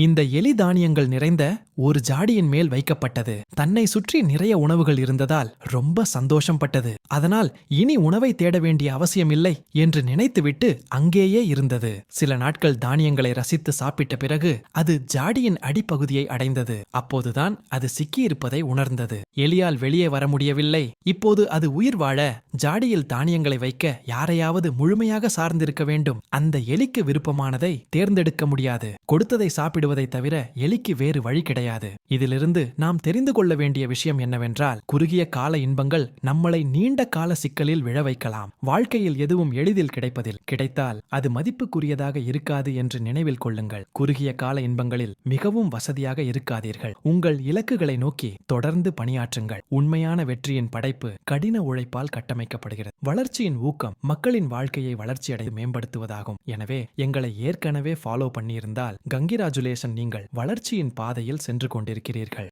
இந்த எலி தானியங்கள் நிறைந்த ஒரு ஜாடியின் மேல் வைக்கப்பட்டது. தன்னை சுற்றி நிறைய உணவுகள் இருந்ததால் ரொம்ப சந்தோஷம் பட்டது. அதனால் இனி உணவை தேட வேண்டிய அவசியமில்லை என்று நினைத்துவிட்டு அங்கேயே இருந்தது. சில நாட்கள் தானியங்களை ரசித்து சாப்பிட்ட பிறகு அது ஜாடியின் அடிப்பகுதியை அடைந்தது. அப்போதுதான் அது சிக்கியிருப்பதை உணர்ந்தது. எலியால் வெளியே வர முடியவில்லை. இப்போது அது உயிர் வாழ ஜாடியில் தானியங்களை வைக்க யாரையாவது முழுமையாக சார்ந்திருக்க வேண்டும். அந்த எலிக்கு விருப்பமானதை தேர்ந்தெடுக்க முடியாது. கொடுத்ததை சாப்பிடுவதை தவிர எலிக்கு வேறு வழி கிடையாது. இதிலிருந்து நாம் தெரிந்து கொள்ள வேண்டிய விஷயம் என்னவென்றால், குறுகிய கால இன்பங்கள் நம்மளை நீண்ட கால சிக்கலில் விழ வைக்கலாம். வாழ்க்கையில் எதுவும் எளிதில் கிடைப்பதில் கிடைத்தால் அது மதிப்புக்குரியதாக இருக்காது என்று நினைவில் கொள்ளுங்கள். குறுகிய கால இன்பங்களில் மிகவும் வசதியாக இருக்காதீர்கள். உங்கள் இலக்குகளை நோக்கி தொடர்ந்து பணியாற்றுங்கள். உண்மையான வெற்றியின் படைப்பு கடின உழைப்பால் கட்டமைக்கப்படுகிறது. வளர்ச்சியின் ஊக்கம் மக்களின் வாழ்க்கையை வளர்ச்சியடை மேம்படுத்துவதாகும். எனவே எங்களை ஏற்கனவே ஃபாலோ பண்ணியிருந்தால் கங்கிராஜுலேஷன், நீங்கள் வளர்ச்சியின் பாதையில் சென்று கொண்டிருக்கிறீர்கள்.